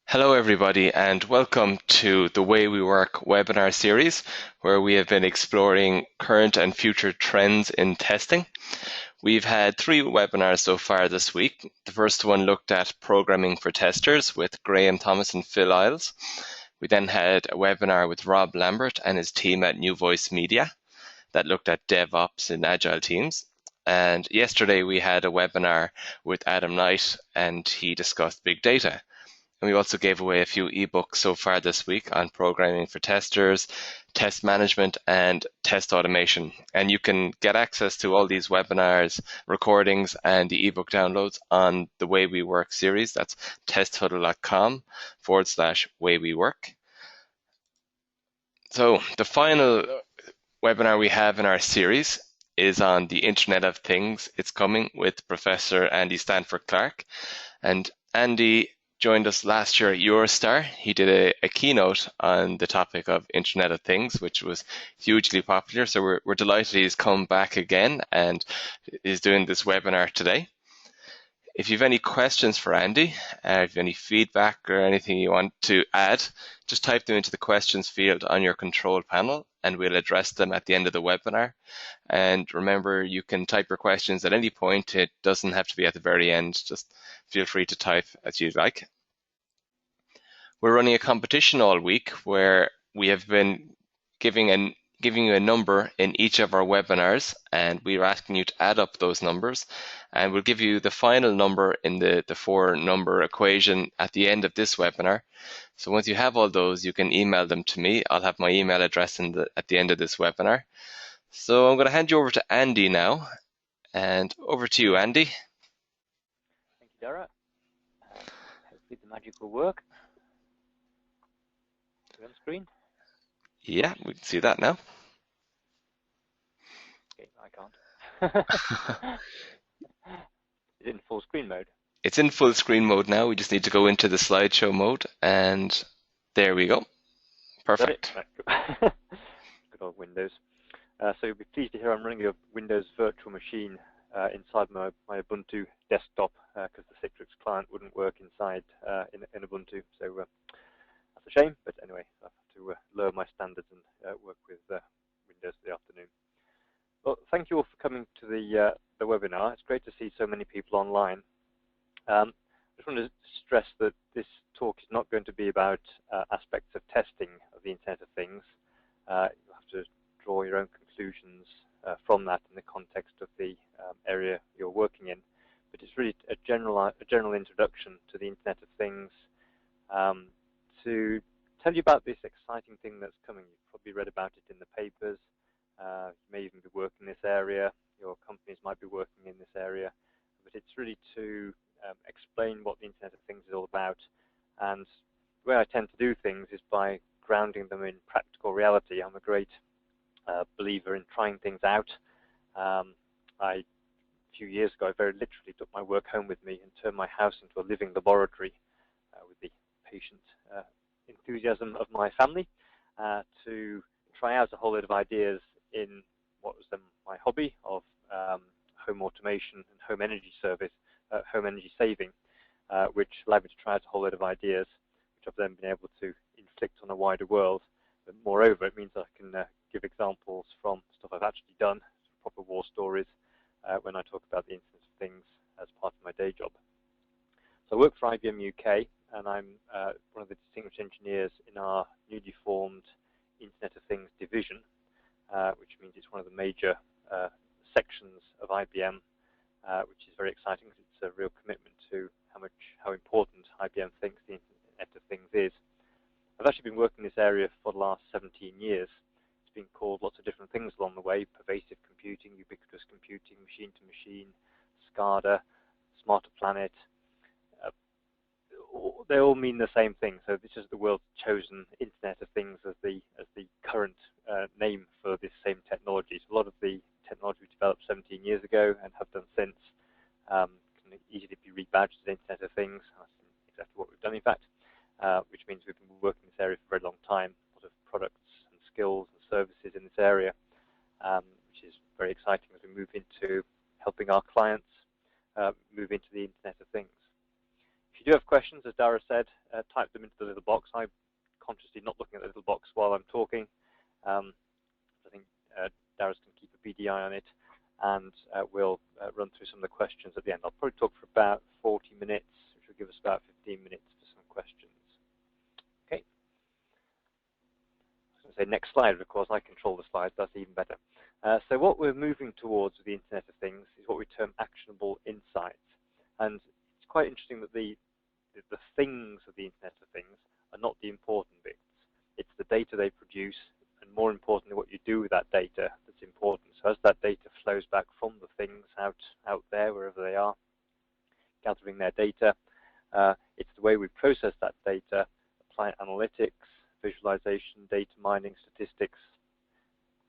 Hello, everybody, and welcome to the Way We Work webinar series, where we have been exploring current and future trends in testing. We've had 3 webinars so far this week. The first one looked at programming for testers with Graham Thomas and Phil Isles. We then had a webinar with Rob Lambert and his team at New Voice Media that looked at DevOps in Agile teams. And yesterday we had a webinar with Adam Knight, and he discussed big data. And we also gave away a few ebooks so far this week on programming for testers, test management, and test automation. And you can get access to all these webinars, recordings, and the ebook downloads on the Way We Work series. That's testhuddle.com/Way We Work. So the final webinar we have in our series is on the Internet of Things. It's coming with Professor Andy Stanford-Clark. And Andy joined us last year at EuroSTAR. He did a keynote on the topic of Internet of Things, which was hugely popular. So we're delighted he's come back again and is doing this webinar today. If you have any questions for Andy, if you have any feedback or anything you want to add, just type them into the questions field on your control panel and we'll address them at the end of the webinar. And remember, you can type your questions at any point. It doesn't have to be at the very end. Just feel free to type as you'd like. We're running a competition all week where we have been giving you a number in each of our webinars, and we're asking you to add up those numbers, and we'll give you the final number in the 4-number equation at the end of this webinar. So once you have all those, you can email them to me. I'll have my email address at the end of this webinar. So I'm going to hand you over to Andy now, and over to you, Andy. Thank you, Dara. Hopefully the magic will work. Are we on screen? Yeah, we can see that now. Okay, I can't. Is it in full screen mode? It's in full screen mode now. We just need to go into the slideshow mode, and there we go. Perfect. Good old Windows. So you'll be pleased to hear I'm running a Windows virtual machine inside my Ubuntu desktop because the Citrix client wouldn't work inside in Ubuntu. So that's a shame, but anyway, I have to lower my standards and work with Windows for the afternoon. Well, thank you all for coming to the webinar. It's great to see so many people online. I just want to stress that this talk is not going to be about aspects of testing of the Internet of Things. You'll have to draw your own conclusions from that in the context of the area you're working in. But it's really a general introduction to the Internet of Things to tell you about this exciting thing that's coming. You've probably read about it in the papers. You may even be working in this area. Your companies might be working in this area. But it's really to explain what the Internet of Things is all about. And the way I tend to do things is by grounding them in practical reality. I'm a great believer in trying things out. A few years ago, I very literally took my work home with me and turned my house into a living laboratory with the patient enthusiasm of my family to try out a whole lot of ideas in what was then my hobby of home automation and home energy saving, which allowed me to try out a whole lot of ideas, which I've then been able to inflict on a wider world. But moreover, it means I can give examples from stuff I've actually done, proper war stories, when I talk about the Internet of Things as part of my day job. So I work for IBM UK, and I'm one of the distinguished engineers in our newly formed Internet of Things division, which means it's one of the major sections of IBM, which is very exciting because it's a real commitment to how important IBM thinks the Internet of Things is. I've actually been working in this area for the last 17 years. It's been called lots of different things along the way: pervasive computing, ubiquitous computing, machine-to-machine, SCADA, smarter planet. They all mean the same thing. So this is the world's chosen Internet of Things as the current name for this same technology. So a lot of the technology we developed 17 years ago and have done since can easily be rebadged as Internet of Things. That's exactly what we've done, in fact, which means we've been working in this area for a very long time. A lot of products and skills and services in this area, which is very exciting as we move into helping our clients move into the Internet of Things. If you do have questions, as Dara said, type them into the little box. I'm consciously not looking at the little box while I'm talking. I think Dara's going to keep a beady eye on it, and we'll run through some of the questions at the end. I'll probably talk for about 40 minutes, which will give us about 15 minutes for some questions. Okay. I was going to say next slide, of course. I control the slides. That's even better. So what we're moving towards with the Internet of Things is what we term actionable insights. And it's quite interesting that the things of the Internet of Things are not the important bits. It's the data they produce, and more importantly, what you do with that data that's important. So as that data flows back from the things out there, wherever they are, gathering their data, it's the way we process that data, apply analytics, visualization, data mining, statistics,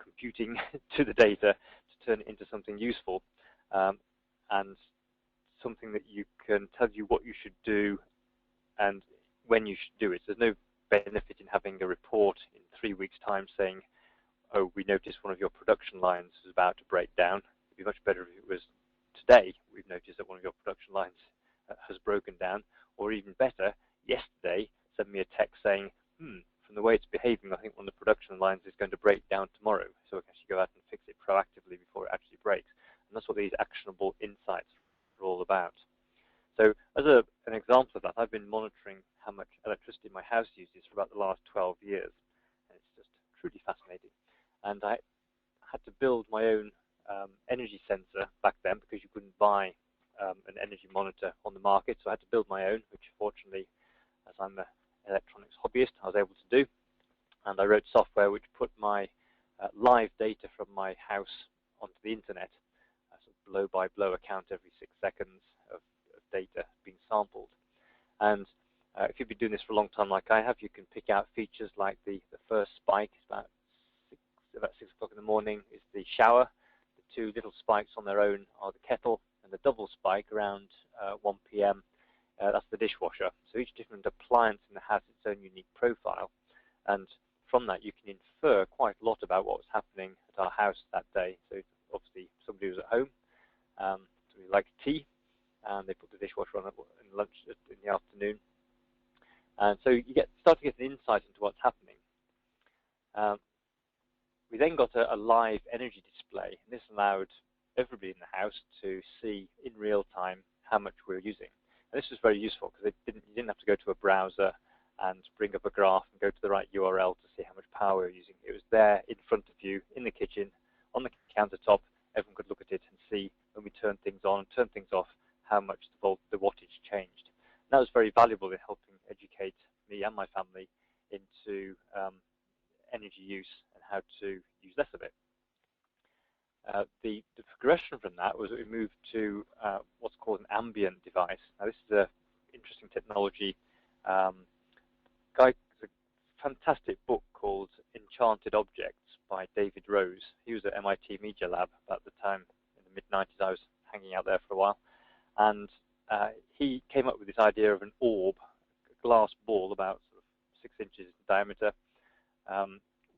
computing to the data to turn it into something useful, and something that you can tell you what you should do and when you should do it. So there's no benefit in having a report in 3 weeks' time saying, oh, we noticed one of your production lines is about to break down. It'd be much better if it was today, we've noticed that one of your production lines has broken down, or even better, yesterday, send me a text saying, from the way it's behaving, I think one of the production lines is going to break down tomorrow. So we can actually go out and fix it proactively before it actually breaks. And that's what these actionable insights are all about. So as an example of that, I've been monitoring how much electricity my house uses for about the last 12 years. And it's just truly fascinating. And I had to build my own energy sensor back then because you couldn't buy an energy monitor on the market. So I had to build my own, which fortunately, as I'm an electronics hobbyist, I was able to do. And I wrote software which put my live data from my house onto the internet, a sort of blow-by-blow account every 6 seconds of data being sampled. And if you've been doing this for a long time like I have, you can pick out features like the first spike is about 6 o'clock in the morning is the shower. The 2 little spikes on their own are the kettle, and the double spike around 1 p.m. That's the dishwasher. So each different appliance in the house has its own unique profile, and from that you can infer quite a lot about what was happening at our house that day. So obviously somebody was at home, somebody liked tea, and they put the dishwasher on at lunch in the afternoon, and so you start to get an insight into what's happening. We then got a live energy display, and this allowed everybody in the house to see in real time how much we were using. And this was very useful because you didn't have to go to a browser and bring up a graph and go to the right URL to see how much power we were using. It was there in front of you, in the kitchen, on the countertop. Everyone could look at it and see when we turned things on and turned things off, how much the wattage changed. And that was very valuable in helping educate me and my family into energy use and how to use less of it. The progression from that was that we moved to what's called an ambient device. Now this is an interesting technology. There's a fantastic book called Enchanted Objects by David Rose. He was at MIT Media Lab about the time in the mid-90s. I was hanging out there for a while. And he came up with this idea of an orb, a glass ball about sort of 6 inches in diameter,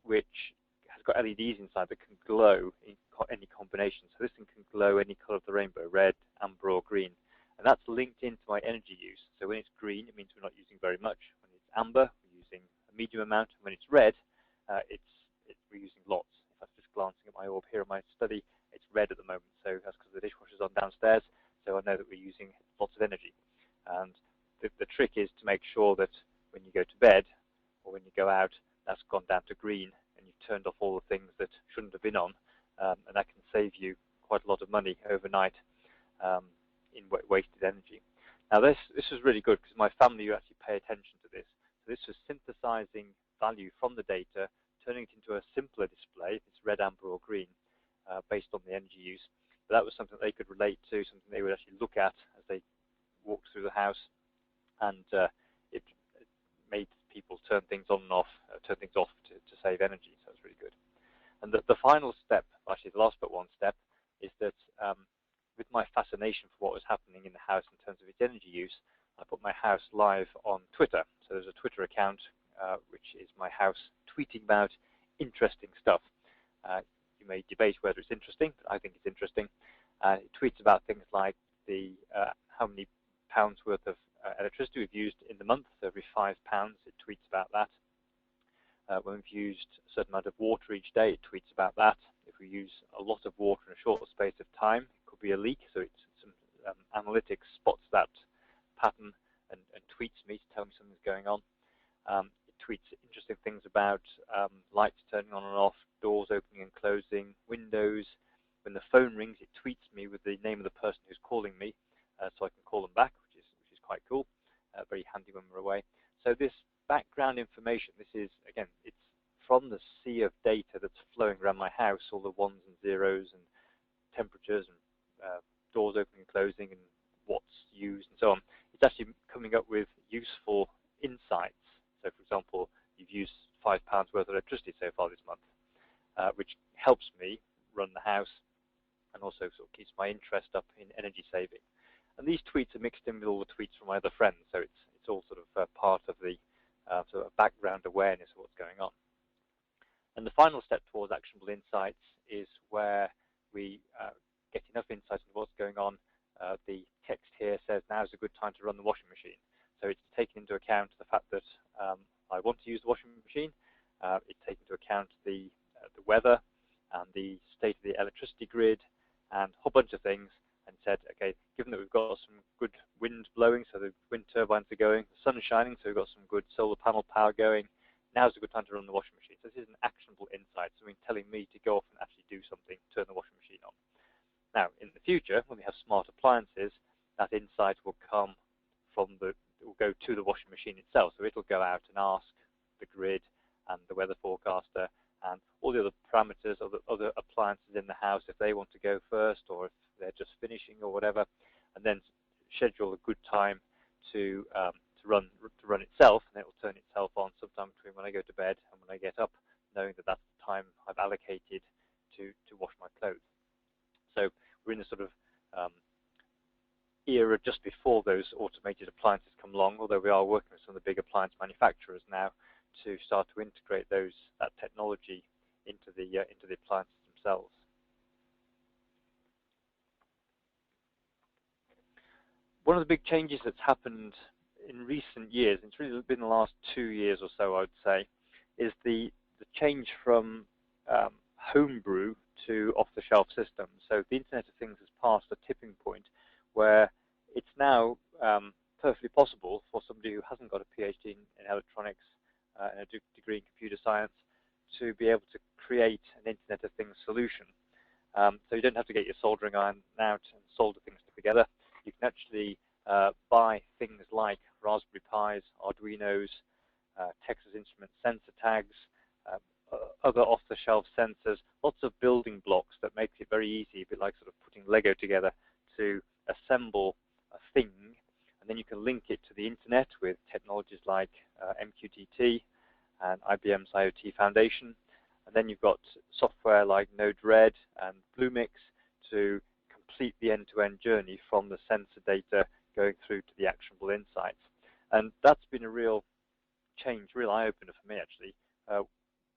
which has got LEDs inside that can glow in any combination. So this thing can glow any color of the rainbow, red, amber, or green. And that's linked into my energy use. So when it's green, it means we're not using very much. When it's amber, we're using a medium amount. And when it's red, we're using lots. If I'm just glancing at my orb here in my study, it's red at the moment. So that's because the dishwasher's on downstairs. So I know that we're using lots of energy. And the trick is to make sure that when you go to bed or when you go out, that's gone down to green and you've turned off all the things that shouldn't have been on. And that can save you quite a lot of money overnight in wasted energy. Now this was really good because my family actually pay attention to this. So this was synthesizing value from the data, turning it into a simpler display, if it's red, amber, or green, based on the energy use. But that was something they could relate to, something they would actually look at as they walked through the house, and it made people turn things on and off, turn things off to save energy. So it's really good. And the final step, actually the last but one step, is that with my fascination for what was happening in the house in terms of its energy use, I put my house live on Twitter. So there's a Twitter account, which is my house tweeting about interesting stuff. You may debate whether it's interesting, but I think it's interesting. It tweets about things like how many pounds worth of electricity we've used in the month. So every £5, it tweets about that. When we've used a certain amount of water each day, it tweets about that. If we use a lot of water in a short space of time, it could be a leak. So it's some analytics spots that pattern and tweets me to tell me something's going on. It tweets interesting things about lights turning on and off, doors opening and closing, windows. When the phone rings, it tweets me with the name of the person who's calling me, so I can call them back, which is quite cool. Very handy when we're away. So this background information, this is, again, it's from the sea of data that's flowing around my house, all the ones and zeros and temperatures and doors opening and closing and what's used and so on. It's actually coming up with useful insights. So, for example, you've used £5 worth of electricity so far this month, which helps me run the house and also sort of keeps my interest up in energy saving. And these tweets are mixed in with all the tweets from my other friends, so it's all sort of part of the sort of background awareness of what's going on. And the final step towards actionable insights is where we get enough insight into what's going on. The text here says now's a good time to run the washing machine. So it's taking into account the fact that I want to use the washing machine. It's taking into account the weather and the state of the electricity grid and a whole bunch of things, and said, okay, given that we've got some good wind blowing, so the wind turbines are going, the sun is shining, so we've got some good solar panel power going, now's a good time to run the washing machine. So this is an actionable insight, something telling me to go off and actually do something, turn the washing machine on. Now, in the future, when we have smart appliances, that insight will come from it will go to the washing machine itself. So it'll go out and ask the grid and the weather forecaster and all the other parameters of the other appliances in the house if they want to go first or if they're just finishing or whatever, and then schedule a good time to run itself, and it will turn itself on sometime between when I go to bed and when I get up, knowing that that's the time I've allocated to wash my clothes. So we're in a sort of era just before those automated appliances come along, although we are working with some of the big appliance manufacturers now to start to integrate that technology into the appliances themselves. One of the big changes that's happened in recent years, and it's really been the last 2 years or so, I would say, is the change from homebrew to off-the-shelf systems. So the Internet of Things has passed a tipping point where it's now perfectly possible for somebody who hasn't got a PhD in electronics and a degree in computer science to be able to create an Internet of Things solution. So you don't have to get your soldering iron out and solder things together. You can actually buy things like Raspberry Pis, Arduinos, Texas Instruments sensor tags, other off-the-shelf sensors, lots of building blocks that makes it very easy, a bit like sort of putting Lego together, to assemble a thing, and then you can link it to the internet with technologies like MQTT and IBM's IoT Foundation, and then you've got software like Node-RED and Bluemix to complete the end-to-end journey from the sensor data going through to the actionable insights. And that's been a real change, real eye-opener for me, actually.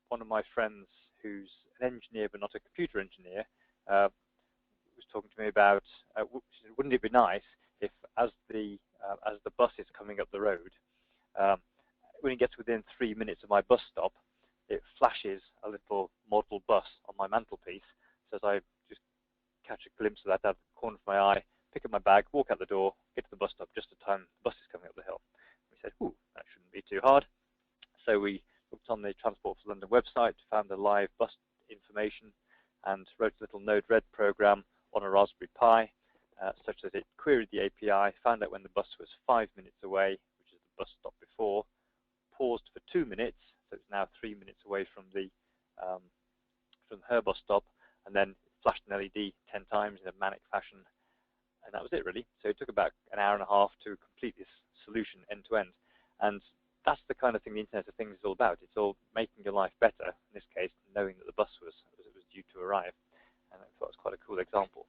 One of my friends who's an engineer but not a computer engineer was talking to me about, wouldn't it be nice if as the bus is coming up the road, when it gets within 3 minutes of my bus stop, it flashes a little model bus on my mantelpiece, so as I just catch a glimpse of that out of the corner of my eye, pick up my bag, walk out the door, get to the bus stop just in time the bus is coming up the hill. We said, ooh, that shouldn't be too hard. So we looked on the Transport for London website, found the live bus information, and wrote a little Node-RED program on a Raspberry Pi, such that it queried the API, found out when the bus was 5 minutes away, which is the bus stop before, paused for 2 minutes, so it's now 3 minutes away from from her bus stop, and then flashed an LED 10 times in a manic fashion, and that was it really. So it took about an hour and a half to complete this solution end to end, and that's the kind of thing the Internet of Things is all about. It's all making your life better, in this case, knowing that the bus was due to arrive, and I thought it was quite a cool example.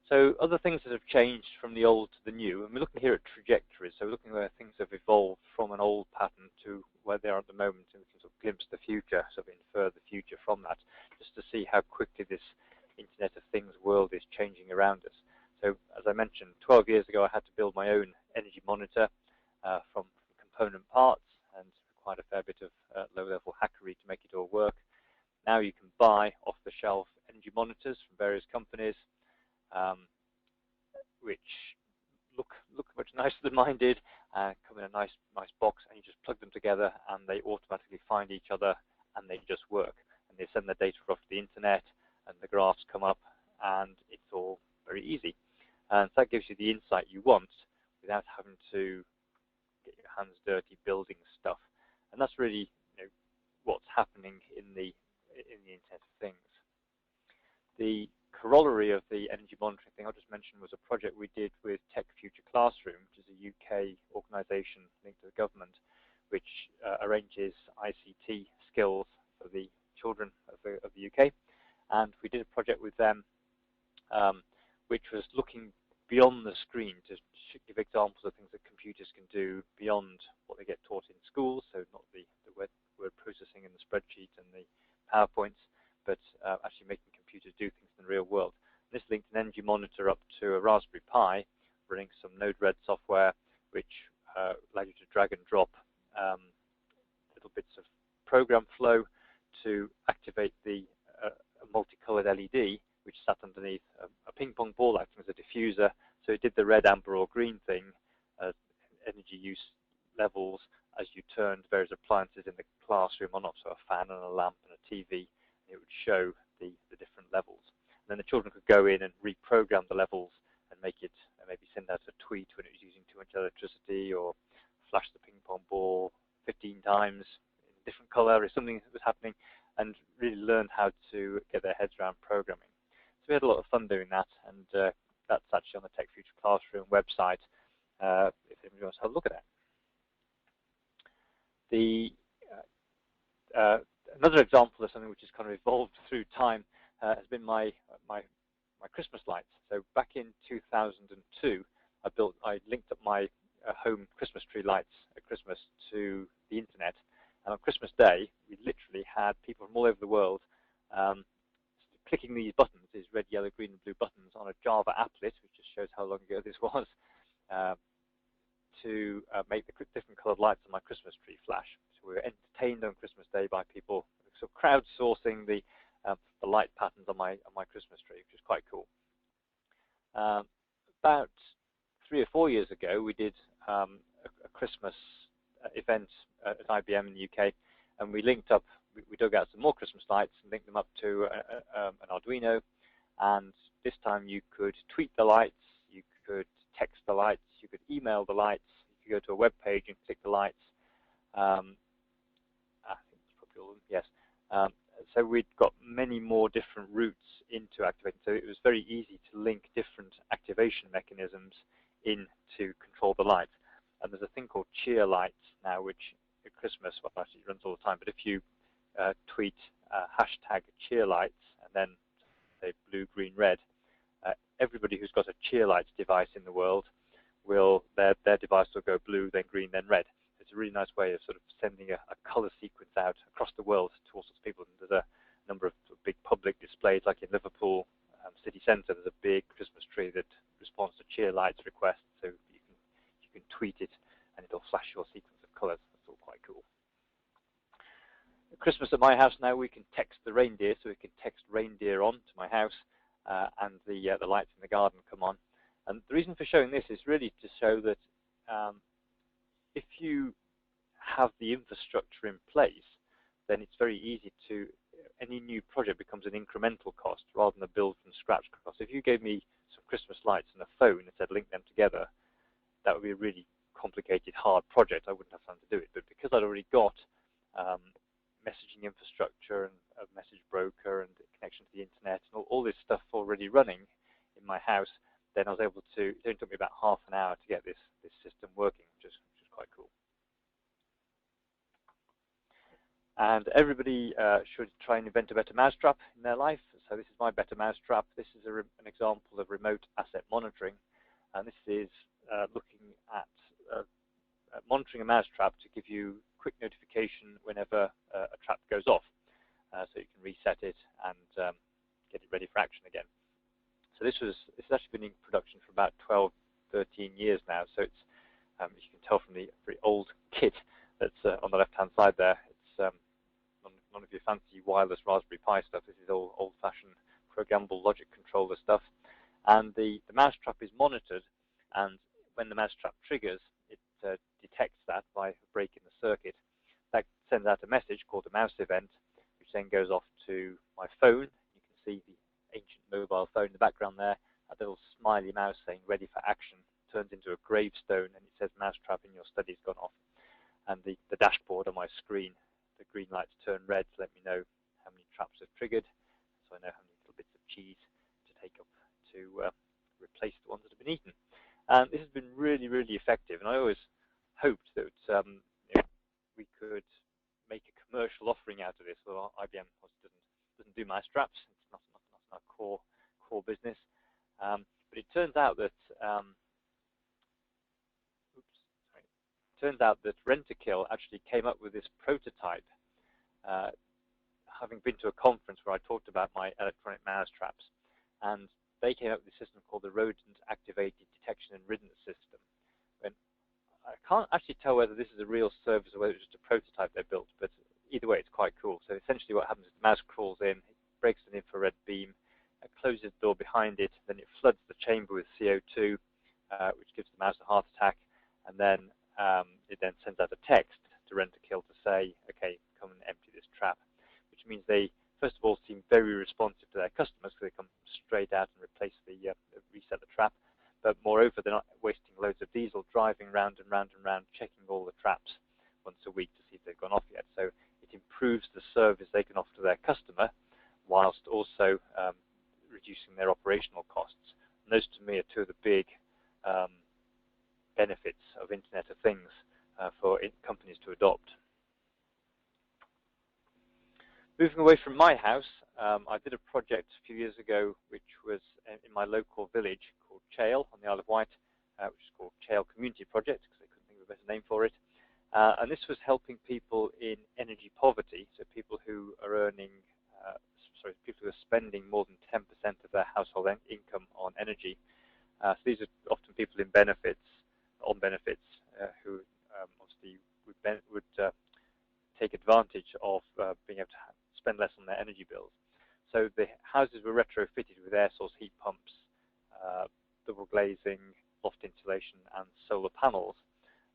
So other things that have changed from the old to the new, and we're looking here at trajectories, so we're looking where things have evolved from an old pattern to where they are at the moment, and we can sort of glimpse the future, sort of infer the future from that, just to see how quickly this Internet of Things world is changing around us. So as I mentioned, 12 years ago I had to build my own energy monitor from component parts, and quite a fair bit of low-level hackery to make it all work. Now you can buy off-the-shelf energy monitors from various companies, which look much nicer than mine did, come in a nice box, and you just plug them together and they automatically find each other and they just work. And they send the data off to the internet and the graphs come up and it's all very easy. And so that gives you the insight you want without having to get your hands dirty building stuff. And that's really, what's happening in the Internet of Things. The corollary of the energy monitoring thing I'll just mention was a project we did with Tech Future Classroom, which is a UK organisation linked to the government, which arranges ICT skills for the children of the UK. And we did a project with them which was looking beyond the screen to give examples of things that computers can do beyond what they get taught in schools, so not the word processing and the spreadsheet and the PowerPoints, but actually making computers do things in the real world. This linked an energy monitor up to a Raspberry Pi, running some Node-RED software, which allowed you to drag and drop little bits of program flow to activate the multicolored LED, which sat underneath a ping pong ball acting as a diffuser. So it did the red, amber, or green thing, energy use levels, as you turned various appliances in the classroom on, so a fan and a lamp and a TV. It would show the different levels. And then the children could go in and reprogram the levels and make it, maybe send out a tweet when it was using too much electricity, or flash the ping pong ball 15 times in a different color if something was happening, and really learn how to get their heads around programming. So we had a lot of fun doing that, and that's actually on the Tech Future Classroom website if anybody wants to have a look at that. Another example of something which has kind of evolved through time has been my Christmas lights. So back in 2002, I linked up my home Christmas tree lights at Christmas to the internet, and on Christmas Day we literally had people from all over the world clicking these buttons, these red, yellow, green, and blue buttons on a Java applet, which just shows how long ago this was, to make the different coloured lights on my Christmas tree flash. So we were entertained on Christmas Day by people sort of crowdsourcing the light patterns on my Christmas tree, which is quite cool. About 3 or 4 years ago, we did a Christmas event at IBM in the UK, and we linked up. We dug out some more Christmas lights and linked them up to an Arduino. And this time you could tweet the lights, you could text the lights, you could email the lights, you could go to a web page and click the lights. I think that's probably all of them. Yes. So we'd got many more different routes into activating. So it was very easy to link different activation mechanisms in to control the lights. And there's a thing called cheer lights now, which at Christmas, well, actually it runs all the time, but if you tweet hashtag cheer lights and then say blue, green, red, everybody who's got a cheer lights device in the world will, their device will go blue, then green, then red. It's a really nice way of sort of sending a color sequence out across the world to all sorts of people. And there's a number of big public displays, like in Liverpool city centre. There's a big Christmas tree that responds to cheer lights requests, so you can tweet it and it'll flash your sequence of colors. That's all quite cool. At Christmas at my house now, we can text the reindeer, so we can text reindeer on to my house, and the lights in the garden come on. And the reason for showing this is really to show that if you have the infrastructure in place, then it's very easy to, any new project becomes an incremental cost rather than a build from scratch cost. If you gave me some Christmas lights and a phone and said link them together, that would be a really complicated, hard project. I wouldn't have time to do it. But because I'd already got messaging infrastructure and a message broker and connection to the internet and all this stuff already running in my house, then I was able to, it only took me about half an hour to get this system working, which is quite cool. And everybody should try and invent a better mousetrap in their life. So this is my better mousetrap. This is an example of remote asset monitoring. And this is looking at monitoring a mousetrap to give you quick notification whenever a trap goes off. So you can reset it and get it ready for action again. So it's actually been in production for about 12, 13 years now. So it's, as you can tell from the very old kit that's on the left-hand side there, it's none of your fancy wireless Raspberry Pi stuff. This is old-fashioned programmable logic controller stuff. And the mousetrap is monitored, and when the mousetrap triggers, it detects that by breaking the circuit. That sends out a message called a mouse event, which then goes off to my phone. You can see the ancient mobile phone in the background there, that little smiley mouse saying ready for action turns into a gravestone, and it says mousetrap in your study's gone off. And the dashboard on my screen, the green lights turn red to let me know how many traps have triggered, so I know how many little bits of cheese to take up to replace the ones that have been eaten. And this has been really, really effective, and I always hoped that we could make a commercial offering out of this. Well, IBM doesn't do mousetraps; it's not our core business. But it turns out that Rent-A-Kill actually came up with this prototype, having been to a conference where I talked about my electronic mousetraps, and they came up with a system called the Rodent Activated Detection and Riddance System. And I can't actually tell whether this is a real service or whether it's just a prototype they built, but either way, it's quite cool. So essentially what happens is the mouse crawls in, it breaks an infrared beam, it closes the door behind it, then it floods the chamber with CO2, which gives the mouse a heart attack, and then it then sends out a text to Rent-A-Kill to say, okay, come and empty this trap, which means they, first of all, seem very responsive to their customers because they come straight out and replace reset the trap. But moreover, they're not wasting loads of diesel driving round and round and round, checking all the traps once a week to see if they've gone off yet. So it improves the service they can offer to their customer, whilst also reducing their operational costs. And those, to me, are two of the big benefits of Internet of Things for companies to adopt. Moving away from my house, I did a project a few years ago which was in my local village called Chale on the Isle of Wight, which is called Chale Community Project because they couldn't think of a better name for it. And this was helping people in energy poverty, so people who are earning, people who are spending more than 10% of their household income on energy. So these are often people in benefits, who obviously would take advantage of being able to spend less on their energy bills. So the houses were retrofitted with air source heat pumps, double glazing, loft insulation, and solar panels.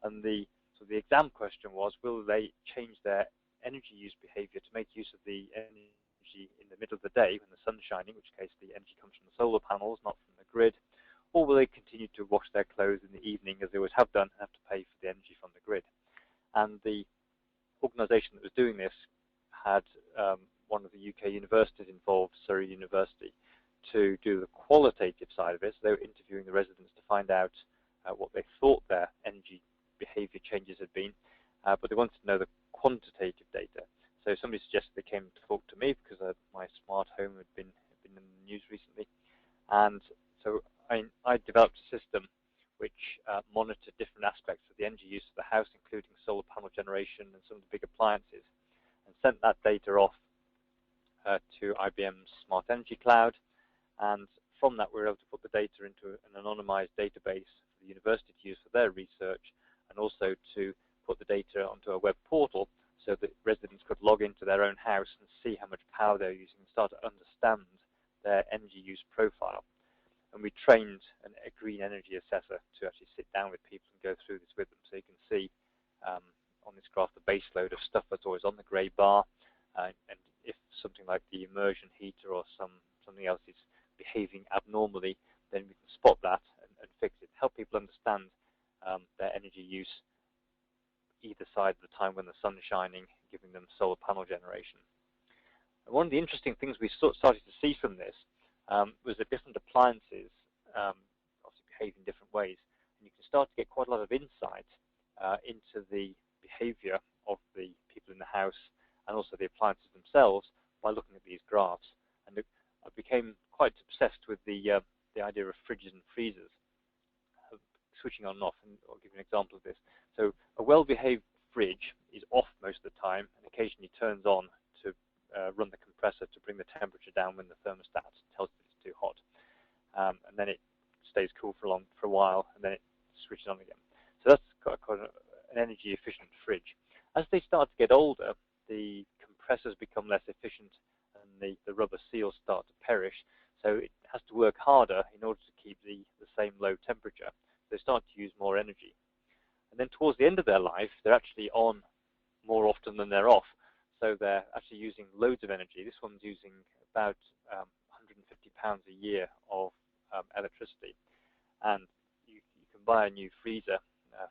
And the exam question was, will they change their energy use behavior to make use of the energy in the middle of the day when the sun's shining, in which case the energy comes from the solar panels, not from the grid, or will they continue to wash their clothes in the evening, as they always have done, and have to pay for the energy from the grid? And the organisation that was doing this had one of the UK universities involved, Surrey University, to do the qualitative side of it. So they were interviewing the residents to find out what they thought their energy behaviour changes had been, but they wanted to know the quantitative data. So somebody suggested they came to talk to me because my smart home had been in the news recently, and so I developed a system which monitored different aspects of the energy use of the house, including solar panel generation and some of the big appliances, and sent that data off to IBM's Smart Energy Cloud. And from that, we were able to put the data into an anonymized database for the university to use for their research, and also to put the data onto a web portal so that residents could log into their own house and see how much power they're using and start to understand their energy use profile. And we trained a green energy assessor to actually sit down with people and go through this with them. So you can see on this graph the base load of stuff that's always on the grey bar, and if something like the immersion heater or something else is behaving abnormally, then we can spot that and fix it. Help people understand their energy use either side of the time when the sun's shining, giving them solar panel generation. And one of the interesting things we started to see from this was that different appliances obviously behave in different ways, and you can start to get quite a lot of insight into the behavior of the people in the house and also the appliances themselves by looking at these graphs. And I became quite obsessed with the idea of fridges and freezers, switching on and off, and I'll give you an example of this. So a well-behaved fridge is off most of the time and occasionally turns on to run the compressor to bring the temperature down when the thermostat tells it it's too hot. then it stays cool for a while, and then it switches on again. So that's quite an energy efficient fridge. As they start to get older, the compressors become less efficient, and the rubber seals start to perish. So it has to work harder in order to keep the same low temperature. They start to use more energy. And then towards the end of their life, they're actually on more often than they're off. So they're actually using loads of energy. This one's using about 150 pounds a year of electricity. And you can buy a new freezer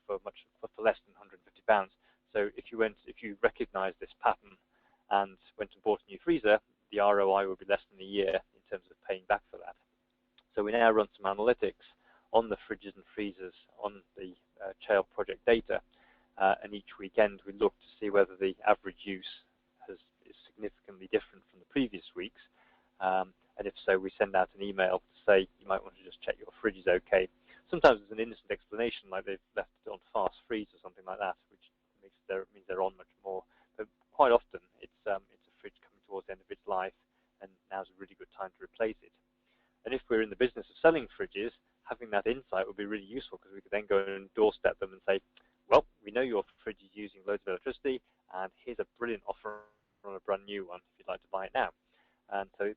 for less than 150 pounds. So if you recognize this pattern and went and bought a new freezer, the ROI would be less than a year in terms of paying back for that. So we now run some analytics on the fridges and freezers on the Chale project data, and each weekend we look to see whether the average use is significantly different from the previous weeks, and if so, we send out an email to say you might want to just check your fridge is okay. Sometimes there's an innocent explanation, like they've left it on fast freeze or something like that, which means they're on much more. But quite often it's a fridge coming towards the end of its life, and now's a really good time to replace it. And if we're in the business of selling fridges, having that insight would be really useful, because we could then go and doorstep them and say, well, we know your fridge is using loads of electricity, and here's a brilliant offer on a brand new one if you'd like to buy it now. And so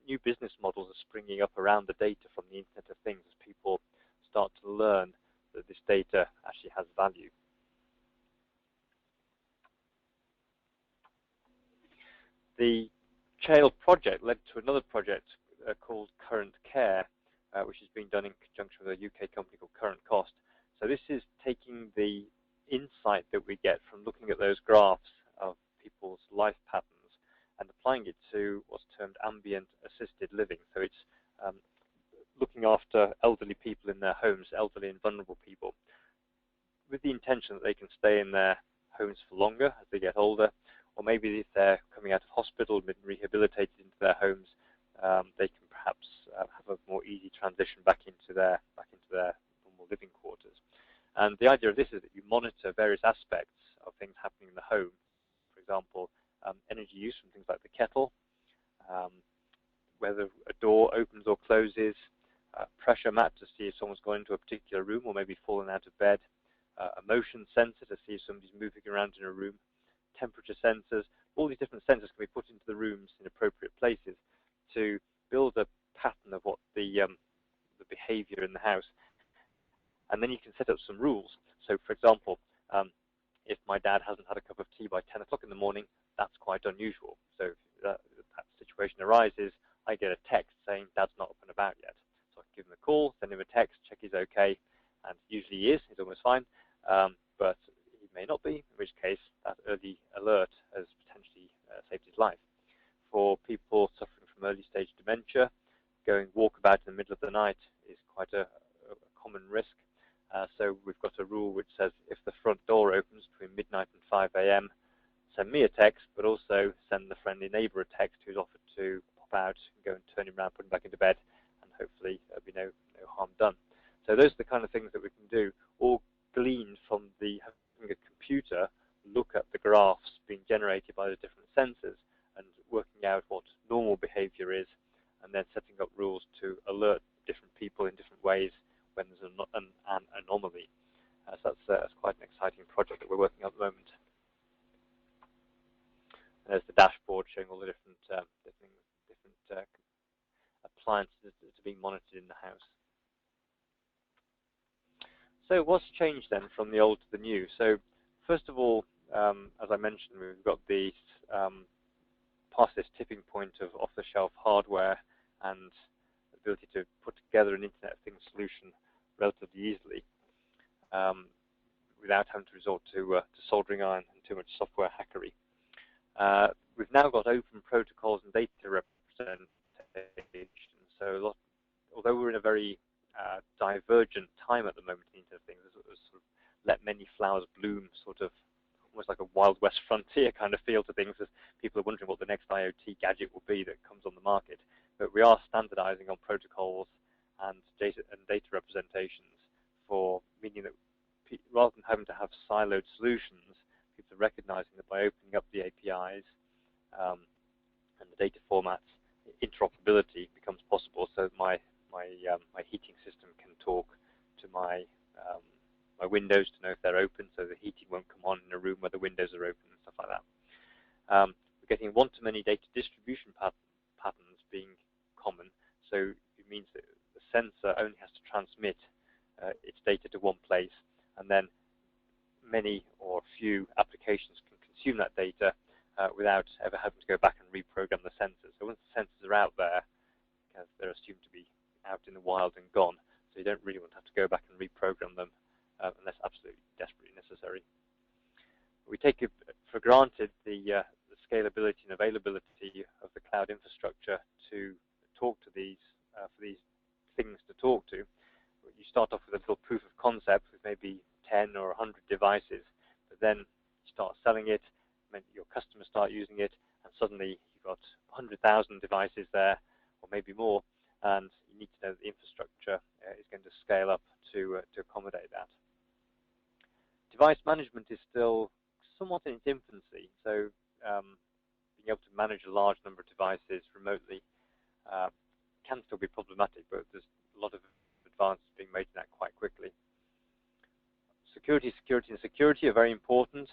new business models are springing up around the data from the Internet of Things as people start to learn that this data actually has value. The Chale project led to another project called Current Care, which is being done in conjunction with a UK company called Current Cost. So this is taking the insight that we get from looking at those graphs of people's life patterns and applying it to what's termed ambient assisted living. So it's looking after elderly people in their homes, elderly and vulnerable people, with the intention that they can stay in their homes for longer as they get older, or maybe if they're coming out of hospital and been rehabilitated into their homes, they can perhaps have a more easy transition back into their normal living quarters. And the idea of this is that you monitor various aspects of things happening in the home. For example, energy use from things like the kettle, whether a door opens or closes, pressure mat to see if someone's gone into a particular room or maybe fallen out of bed, a motion sensor to see if somebody's moving around in a room, temperature sensors. All these different sensors can be put into the rooms in appropriate places to build a pattern of what the behaviour in the house. And then you can set up some rules. So, for example, if my dad hasn't had a cup of tea by 10 o'clock in the morning, that's quite unusual. So if that situation arises, I get a text saying Dad's not up and about yet. So I can give him a call, send him a text, check he's okay, and usually he is. He's almost fine, but he may not be, in which case that early alert has potentially saved his life. For people suffering from early stage dementia, going walkabout in the middle of the night is quite a common risk. So we've got a rule which says if the front door opens between midnight and 5 a.m., send me a text, but also send the friendly neighbour a text who's offered to pop out and go and turn him around, put him back into bed, and hopefully there'll be no harm done. So those are the kind of things that we can do, all gleaned from having a computer look at the graphs being generated by the different sensors and working out what normal behaviour is, and then setting up rules to alert different people in different ways when there's an anomaly. So that's quite an exciting project that we're working on at the moment. And there's the dashboard showing all the different appliances that are being monitored in the house. So what's changed then from the old to the new? So first of all, as I mentioned, we've got these past this tipping point of off-the-shelf hardware and the ability to put together an Internet of Things solution relatively easily without having to resort to soldering iron and too much software hackery. We've now got open protocols and data representation. So although we're in a very divergent time at the moment in Internet of Things, sort of let many flowers bloom, sort of almost like a Wild West frontier kind of feel to things, as people are wondering what the next IoT gadget will be that comes on the market. But we are standardizing on protocols and data representations, for meaning that rather than having to have siloed solutions, people are recognizing that by opening up the APIs and the data formats, interoperability becomes possible. So my my heating system can talk to my my windows to know if they're open, so the heating won't come on in a room where the windows are open and stuff like that. We're getting one-to-many data distribution patterns being common, so it means that the sensor only has to transmit its data to one place, and then many or few applications can consume that data without ever having to go back and reprogram the sensors. So once the sensors are out there, they're assumed to be out in the wild and gone, so you don't really want to have to go back and reprogram them unless absolutely desperately necessary. We take it for granted the scalability and availability of the cloud infrastructure to talk to these, for these things to talk to. You start off with a little proof of concept with maybe 10 or 100 devices, but then you start selling it, your customers start using it, and suddenly you've got 100,000 devices there, or maybe more, and you need to know that the infrastructure is going to scale up to accommodate that. Device management is still somewhat in its infancy, so being able to manage a large number of devices remotely can still be problematic, but there's a lot of advances being made in that quite quickly. Security are very important.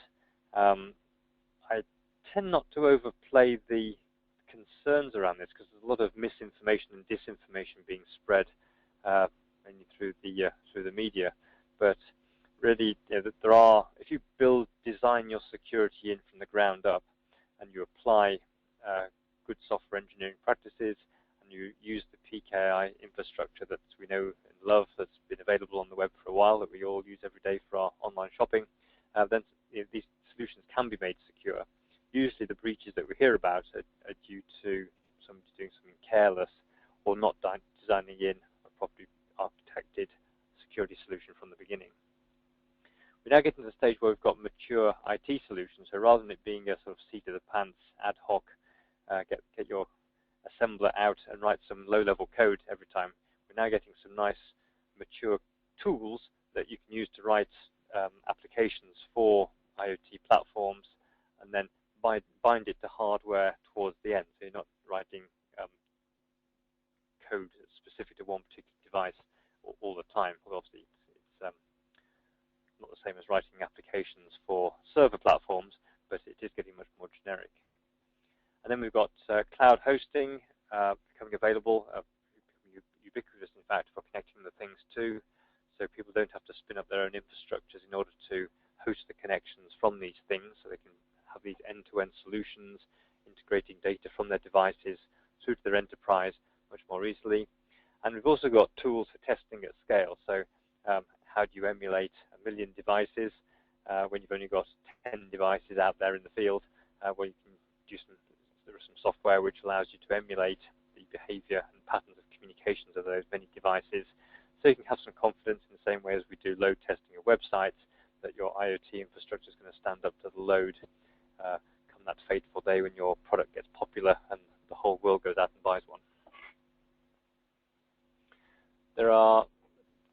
I tend not to overplay the concerns around this because there's a lot of misinformation and disinformation being spread mainly through the media. But really, there are, if you design your security in from the ground up, and you apply good software engineering practices, and you use the PKI infrastructure that we know and love, that's been available on the web for a while, that we all use every day for our online shopping, then these solutions can be made secure. Usually the breaches that we hear about are due to somebody doing something careless or not designing in a properly architected security solution from the beginning. We're now getting to the stage where we've got mature IT solutions, so rather than it being a sort of seat of the pants ad hoc, get your assembler out and write some low-level code every time, we're now getting some nice mature tools that you can use to write applications for IoT platforms, and then bind it to hardware towards the end, so you're not writing code specific to one particular device all the time. Well, obviously, it's not the same as writing applications for server platforms, but it is getting much more generic. And then we've got cloud hosting becoming available, ubiquitous, in fact, for connecting the things to, so people don't have to spin up their own infrastructures in order to host the connections from these things, so they can have these end-to-end solutions, integrating data from their devices through to their enterprise much more easily. And we've also got tools for testing at scale. So how do you emulate 1 million devices when you've only got 10 devices out there in the field? Where you can do there is some software which allows you to emulate the behavior and patterns of communications of those many devices, so you can have some confidence in the same way as we do load testing of websites, that your IoT infrastructure is going to stand up to the load come that fateful day when your product gets popular and the whole world goes out and buys one. There are,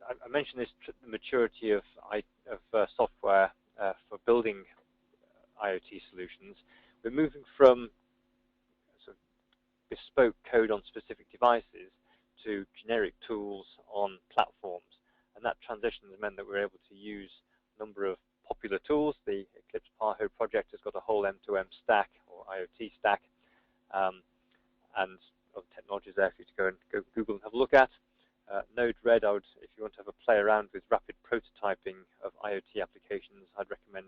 I mentioned this, the maturity of software for building IoT solutions. We're moving from sort of bespoke code on specific devices to generic tools on platforms, and that transition has meant that we're able to use a number of popular tools. The Eclipse Paho project has got a whole M2M stack, or IoT stack, and other technologies there for you to go Google and have a look at. Node-RED, if you want to have a play around with rapid prototyping of IoT applications, I'd recommend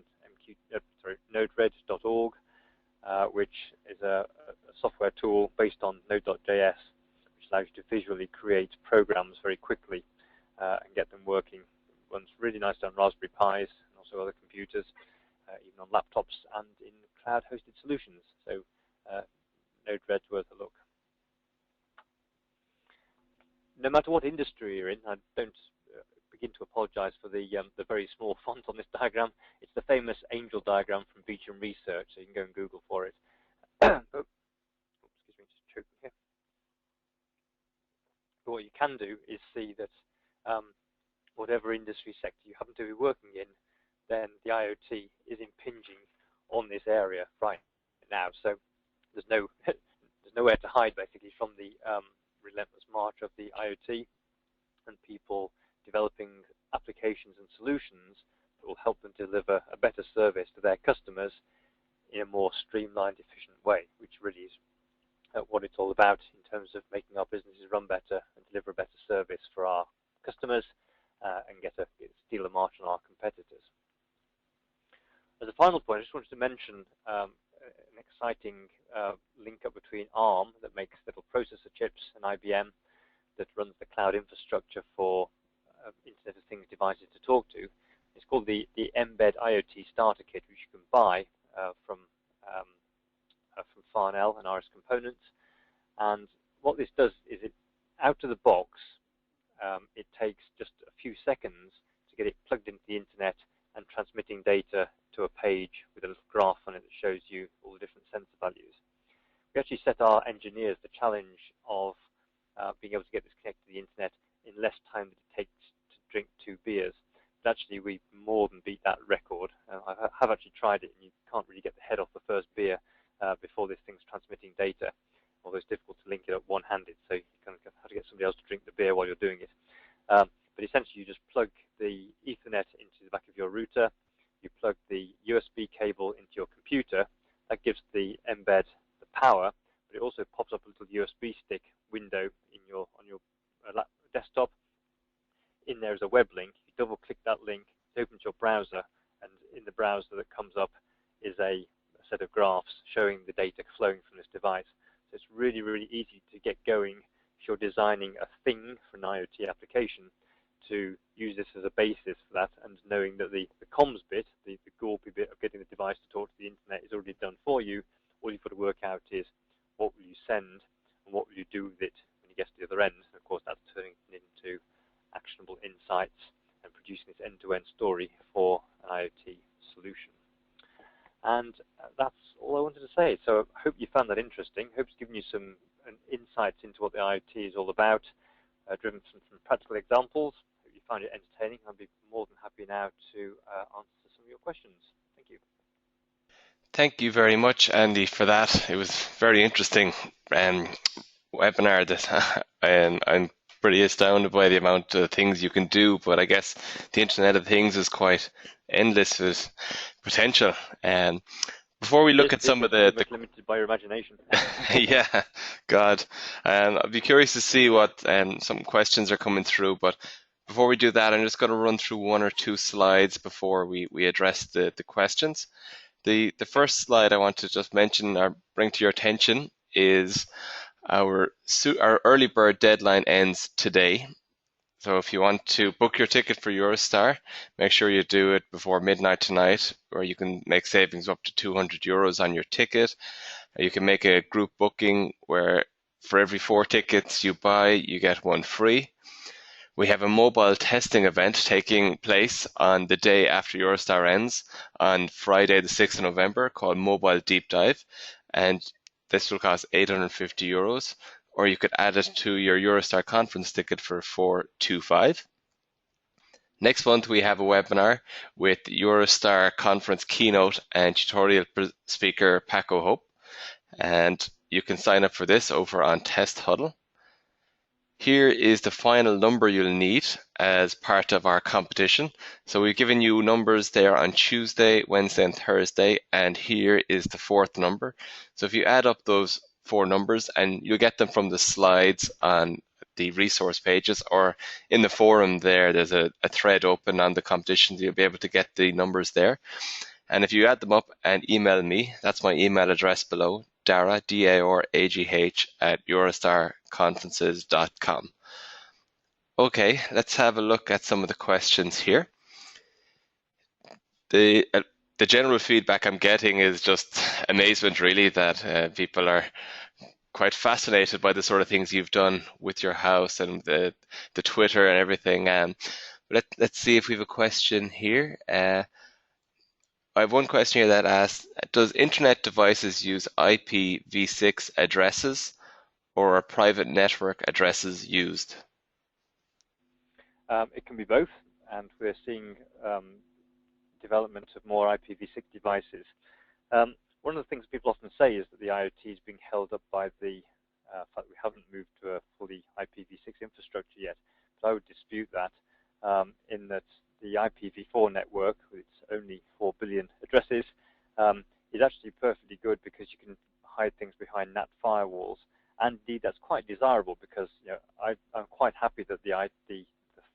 node-red.org, which is a software tool based on Node.js, which allows you to visually create programs very quickly and get them working. It runs really nicely on Raspberry Pis and also other computers, even on laptops and in cloud-hosted solutions. So Node-RED's worth a look. No matter what industry you're in, I don't begin to apologize for the very small font on this diagram. It's the famous angel diagram from Beecham Research, so you can go and Google for it. But, excuse me, just choking here. But what you can do is see that whatever industry sector you happen to be working in, then the IoT is impinging on this area right now. So there's nowhere to hide basically from the relentless march of the IoT. and people developing applications and solutions that will help them deliver a better service to their customers in a more streamlined, efficient way, which really is what it's all about in terms of making our businesses run better and deliver a better service for our customers and steal a march on our competitors. As a final point, I just wanted to mention an exciting link up between ARM, that makes little processor chips, and IBM, that runs the cloud infrastructure for Internet of Things devices to talk to. It's called the Embed IoT Starter Kit, which you can buy from Farnell and RS Components. And what this does is, out of the box, it takes just a few seconds to get it plugged into the internet and transmitting data to a page with a little graph on it that shows you all the different sensor values. We actually set our engineers the challenge of being able to get this connected to the internet in less time than it takes to drink 2 beers. But actually, we more than beat that record. I have actually tried it, and you can't really get the head off the first beer before this thing's transmitting data, although it's difficult to link it up one-handed, so you kind of have to get somebody else to drink the beer while you're doing it. But essentially, you just plug the Ethernet into the back of your router, you plug the USB cable into your computer. That gives the embed the power, but it also pops up a little USB stick window on your desktop. In there is a web link. You double-click that link, it opens your browser, and in the browser that comes up is a set of graphs showing the data flowing from this device. So it's really, really easy to get going if you're designing a thing for an IoT application, to use this as a basis for that, and knowing that the comms bit, the gawpy bit of getting the device to talk to the internet, is already done for you. All you've got to work out is what will you send and what will you do with it when you get to the other end. And of course, that's turning it into actionable insights and producing this end-to-end story for an IoT solution. And that's all I wanted to say. So I hope you found that interesting. I hope it's given you some insights into what the IoT is all about, driven from some practical examples. I hope you found it entertaining. I'll be more than happy now to answer some of your questions. Thank you. Thank you very much, Andy, for that. It was very interesting webinar that I'm pretty astounded by the amount of things you can do, but I guess the Internet of Things is quite endless with potential. Before we look at some of the limited by your imagination. Yeah, God. I'd be curious to see what some questions are coming through, but before we do that, I'm just going to run through 1 or 2 slides before we address the questions. The first slide I want to just mention or bring to your attention is our early bird deadline ends today. So if you want to book your ticket for EuroSTAR, make sure you do it before midnight tonight, or you can make savings up to €200 on your ticket. You can make a group booking where for every 4 tickets you buy, you get 1 free. We have a mobile testing event taking place on the day after EuroSTAR ends on Friday, the 6th of November, called Mobile Deep Dive. And this will cost €850, or you could add it to your EuroSTAR conference ticket for $425. Next month, we have a webinar with EuroSTAR conference keynote and tutorial speaker Paco Hope. And you can sign up for this over on Test Huddle. Here is the final number you'll need as part of our competition. So we've given you numbers there on Tuesday, Wednesday, and Thursday, and here is the 4th number. So if you add up those 4 numbers, and you'll get them from the slides on the resource pages, or in the forum there's a thread open on the competition. You'll be able to get the numbers there. And if you add them up and email me, that's my email address below, Dara, D-A-R-A-G-H, @EuroStarConferences.com. Okay, let's have a look at some of the questions here. The general feedback I'm getting is just amazement, really, that people are quite fascinated by the sort of things you've done with your house and the Twitter and everything. Let's see if we have a question here. I have one question here that asks, does internet devices use IPv6 addresses, or are private network addresses used? It can be both, and we're seeing development of more IPv6 devices. One of the things people often say is that the IoT is being held up by the fact that we haven't moved to a fully IPv6 infrastructure yet. But I would IPv4 network with its only 4 billion addresses is actually perfectly good, because you can hide things behind NAT firewalls. And indeed, that's quite desirable, because I'm quite happy that the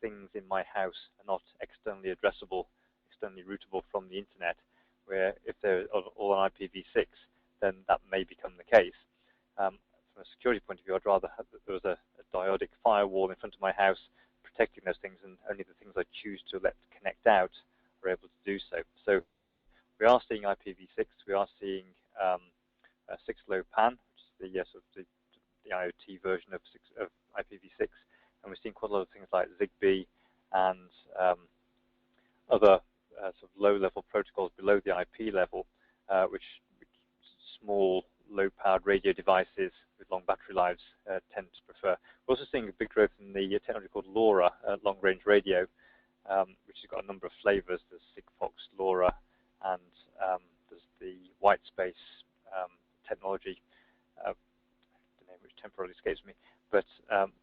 things in my house are not externally addressable, externally routable from the internet, where if they're all on IPv6, then that may become the case. From a security point of view, I'd rather have that there was a diodic firewall in front of my house protecting those things, and only the things I choose to let connect out are able to do so. So we are seeing IPv6, we are seeing 6LoWPAN, which is the IoT version of IPv6, and we're seeing quite a lot of things like Zigbee and other sort of low-level protocols below the IP level, which small, low-powered radio devices with long battery lives tend to prefer. We're also seeing a big growth in the technology called LoRa, long-range radio, which has got a number of flavors. There's Sigfox, LoRa, and there's the white space technology, the name which temporarily escapes me. But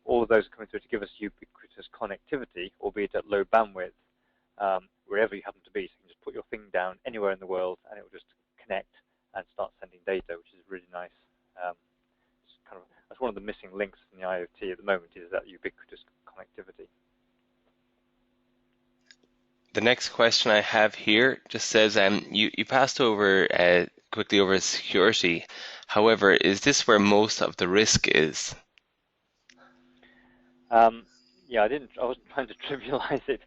all of those are coming through to give us ubiquitous connectivity, albeit at low bandwidth, wherever you happen to be. So you can just put your thing down anywhere in the world, and it will just connect and start sending data, which is really nice. That's one of the missing links in the IoT at the moment, is that ubiquitous connectivity. The next question I have here just says, you passed over quickly over security. However, is this where most of the risk is? Yeah, I wasn't trying to trivialize it.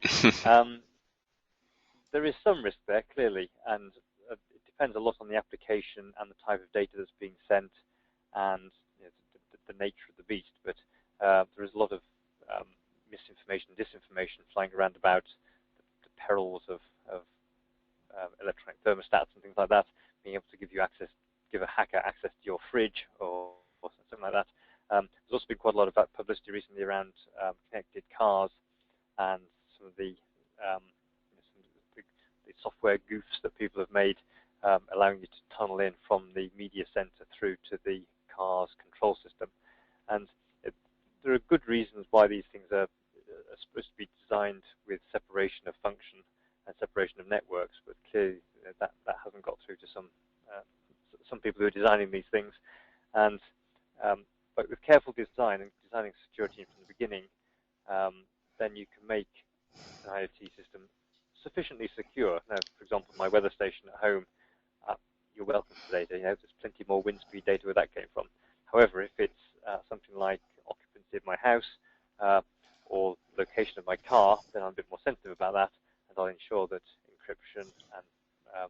There is some risk there, clearly, and it depends a lot on the application and the type of data that's being sent, and the nature of the beast. But there is a lot of misinformation, disinformation flying around about the perils of electronic thermostats and things like that, being able to give a hacker access to your fridge or something like that. There's also been quite a lot of publicity recently around connected cars and some of the software goofs that people have made, allowing you to tunnel in from the media center through to the car's control system. And there are good reasons why these things are supposed to be designed with separation of function and separation of networks, but clearly that hasn't got through to some people who are designing these things. And but with careful design and designing security from the beginning, then you can make an IoT system sufficiently secure. Now, for example, my weather station at home, you're welcome to data. There's plenty more wind speed data where that came from. However, if it's something like occupancy of my house or location of my car, then I'm a bit more sensitive about that, and I'll ensure that encryption and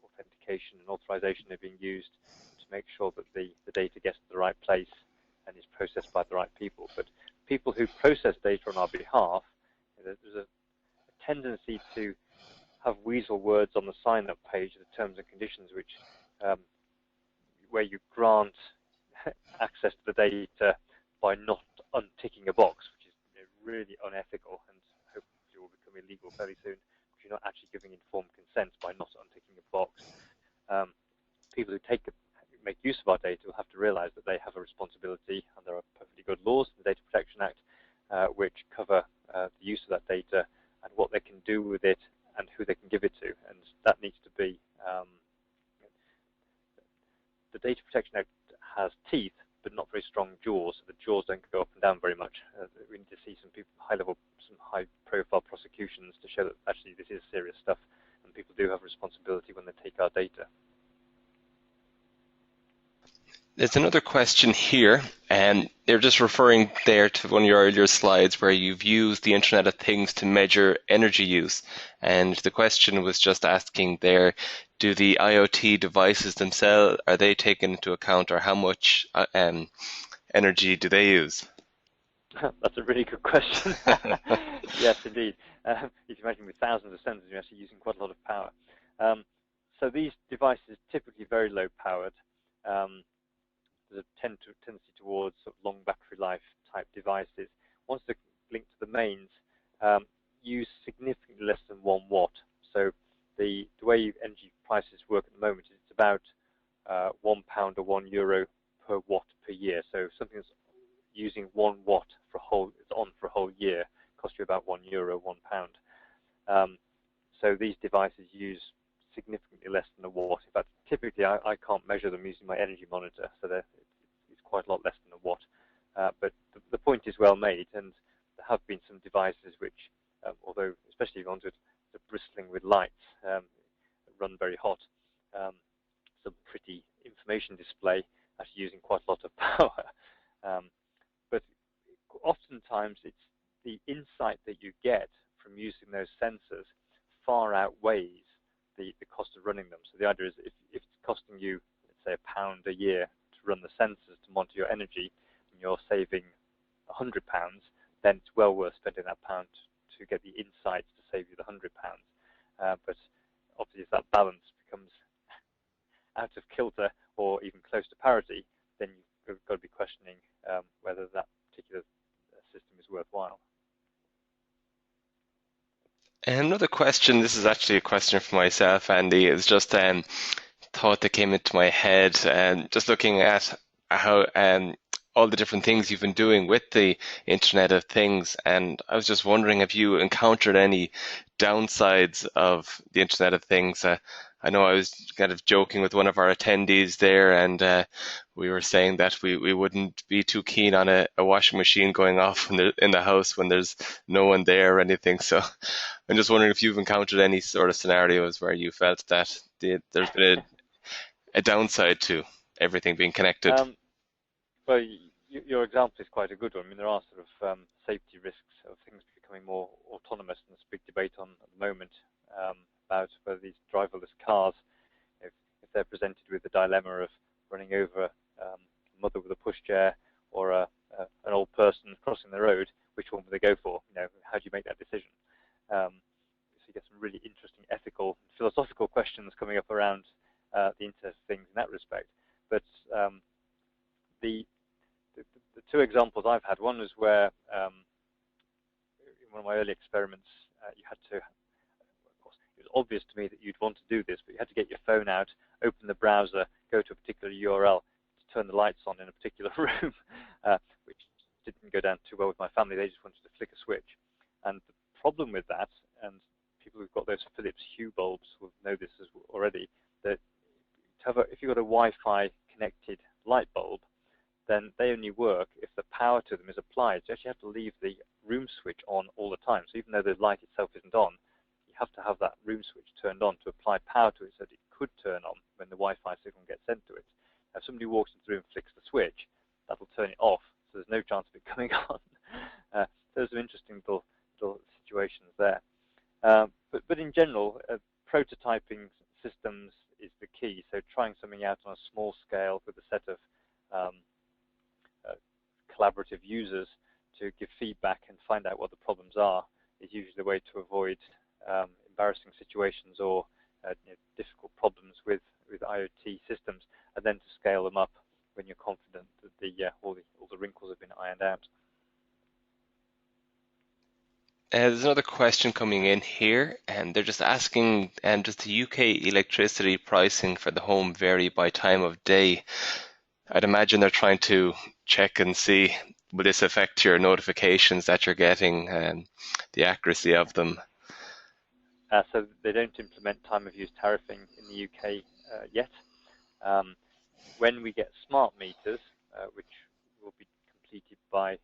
authentication and authorization are being used to make sure that the data gets to the right place and is processed by the right people. But people who process data on our behalf, there's a tendency to have weasel words on the sign-up page of the terms and conditions, which where you grant access to the data by not unticking a box, which is really unethical and hopefully will become illegal fairly soon, because you're not actually giving informed consent by not unticking a box. People who make use of our data will have to realize that they have a responsibility, and there are perfectly good laws, the Data Protection Act, which cover the use of that data and what they can do with it and who they can give it to. And that needs to be, the Data Protection Act has teeth, but not very strong jaws, so the jaws don't go up and down very much. We need to see some high-profile prosecutions to show that actually this is serious stuff, and people do have responsibility when they take our data. There's another question here, and they're just referring there to one of your earlier slides where you've used the Internet of Things to measure energy use. And the question was just asking there, do the IoT devices themselves, are they taken into account, or how much energy do they use? That's a really good question. Yes, indeed. You can imagine with thousands of sensors, you're actually using quite a lot of power. So these devices are typically very low powered. There's a tendency towards sort of long battery life type devices. Once they're linked to the mains, use significantly less than 1 watt. So the way energy prices work at the moment is it's about £1 or €1 per watt per year. So something that's using 1 watt for a whole year costs you about €1, £1. devices use significantly less than a watt. In fact, typically I can't measure them using my energy monitor, so it's quite a lot less than a watt. But the point is well made, and there have been some devices which, although especially if you want it, they're bristling with lights, run very hot. Some pretty information display actually using quite a lot of power. But oftentimes it's the insight that you get from using those sensors far outweighs the cost of running them. So the idea is if it's costing you, let's say, £1 a year to run the sensors to monitor your energy, and you're saving £100, then it's well worth spending that pound to get the insights to save you the £100. But obviously, if that balance becomes out of kilter or even close to parity, then you've got to be questioning whether that particular system is worthwhile. And another question, this is actually a question for myself, Andy, is just thought that came into my head, and just looking at how all the different things you've been doing with the Internet of Things, and I was just wondering if you encountered any downsides of the Internet of Things. I know I was kind of joking with one of our attendees there, and we were saying that we wouldn't be too keen on a washing machine going off in the house when there's no one there or anything. So I'm just wondering if you've encountered any sort of scenarios where you felt that there's been a downside to everything being connected. Well, your example is quite a good one. I mean, there are sort of safety risks of things becoming more autonomous, and there's a big debate on at the moment about whether these driverless cars, if they're presented with the dilemma of running over a mother with a pushchair or an old person crossing the road, which one would they go for? You know, how do you make that decision? So you get some really interesting ethical, philosophical questions coming up around the Internet of Things in that respect. But the two examples I've had, one was where in one of my early experiments, you had to, of course, it was obvious to me that you'd want to do this, but you had to get your phone out, open the browser, go to a particular URL to turn the lights on in a particular room, which didn't go down too well with my family. They just wanted to flick a switch. And the problem with that, and people who've got those Philips Hue bulbs will know this already, that if you've got a Wi-Fi connected light bulb, then they only work if the power to them is applied. So you actually have to leave the room switch on all the time. So even though the light itself isn't on, you have to have that room switch turned on to apply power to it so that it could turn on when the Wi-Fi signal gets sent to it. Now, if somebody walks into the room and flicks the switch, that'll turn it off, so there's no chance of it coming on. There's some interesting little situations there. But in general, prototyping systems is the key. So trying something out on a small scale with a set of collaborative users to give feedback and find out what the problems are is usually the way to avoid embarrassing situations or difficult problems with IoT systems, and then to scale them up when you're confident that all the wrinkles have been ironed out. There's another question coming in here, and they're just asking, does the UK electricity pricing for the home vary by time of day? I'd imagine they're trying to check and see, will this affect your notifications that you're getting and the accuracy of them? So they don't implement time of use tariffing in the UK yet. When we get smart meters, which will be completed by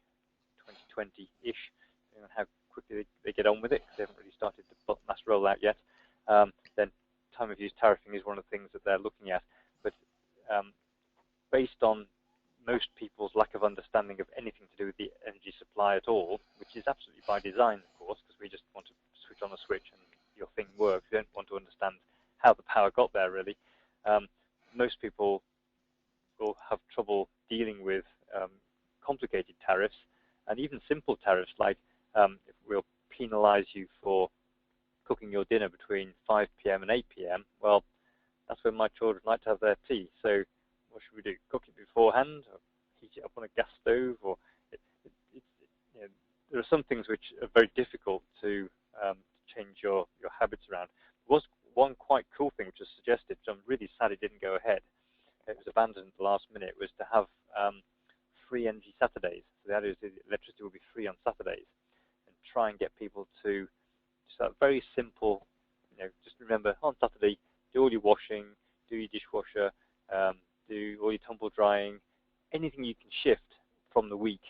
2020-ish, depending on how quickly they get on with it, because they haven't really started the mass rollout yet, then time of use tariffing is one of the things that they're looking at. But based on most people's lack of understanding of anything to do with the energy supply at all, which is absolutely by design, of course, because we just want to switch on a switch and your thing works. We don't want to understand how the power got there, really. Most people will have trouble dealing with complicated tariffs, and even simple tariffs like if we'll penalize you for cooking your dinner between 5 p.m. and 8 p.m., well, that's when my children like to have their tea. So what should we do? Cook it beforehand, or heat it up on a gas stove? Or there are some things which are very difficult to change your habits around. There was one quite cool thing which was suggested, which I'm really sad it didn't go ahead. It was abandoned at the last minute, was to have free energy Saturdays. So the idea is that electricity will be free on Saturdays, and try and get people to just that very simple, just remember on Saturday, do all your washing, do your dishwasher, do all your tumble drying, anything you can shift from the week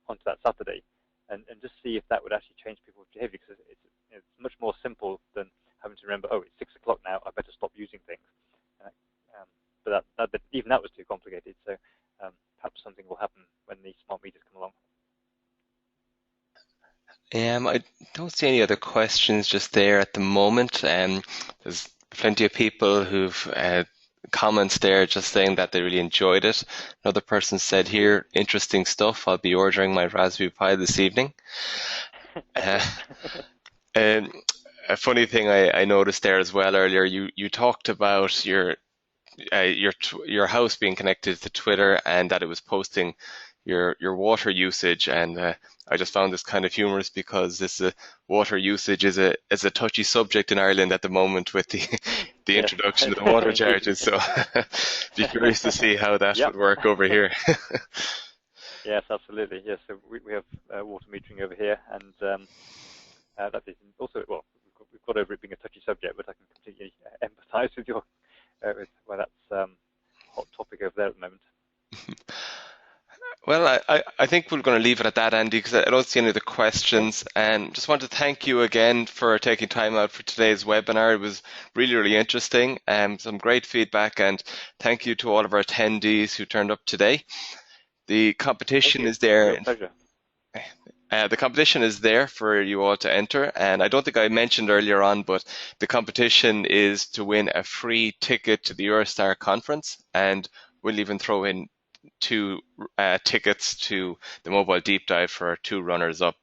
onto that Saturday, and just see if that would actually change people's behavior, because it's much more simple than having to remember, oh, it's 6 o'clock now, I better stop using things. But even that was too complicated, so perhaps something will happen when the smart meters come along. I don't see any other questions just there at the moment. There's plenty of people who've comments there just saying that they really enjoyed it. Another person said here, interesting stuff. I'll be ordering my Raspberry Pi this evening. A funny thing I noticed there as well earlier, you talked about your house being connected to Twitter and that it was posting your water usage, and I just found this kind of humorous because this water usage is a touchy subject in Ireland at the moment with the introduction of the water charges. So be curious to see how that would work over here. Yes, absolutely. Yes, so we have water metering over here, and that is also, well, we've got over it being a touchy subject, but I can completely empathise with your why that's hot topic over there at the moment. Well, I think we're going to leave it at that, Andy, because I don't see any other questions. And just want to thank you again for taking time out for today's webinar. It was really, really interesting. Some great feedback, and thank you to all of our attendees who turned up today. The competition is there. Pleasure. The competition is there for you all to enter, and I don't think I mentioned earlier on, but the competition is to win a free ticket to the EuroSTAR conference, and we'll even throw in 2 tickets to the mobile deep dive for 2 runners-up.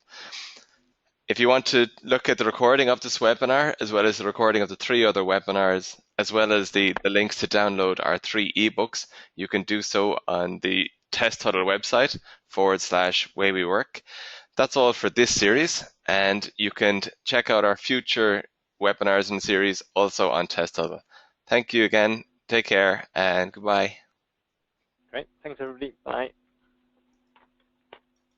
If you want to look at the recording of this webinar, as well as the recording of the 3 other webinars, as well as the links to download our 3 ebooks, you can do so on the Test Huddle website /waywework. That's all for this series, and you can check out our future webinars in the series also on Test Huddle. Thank you again. Take care and goodbye. Great. Thanks, everybody. Bye.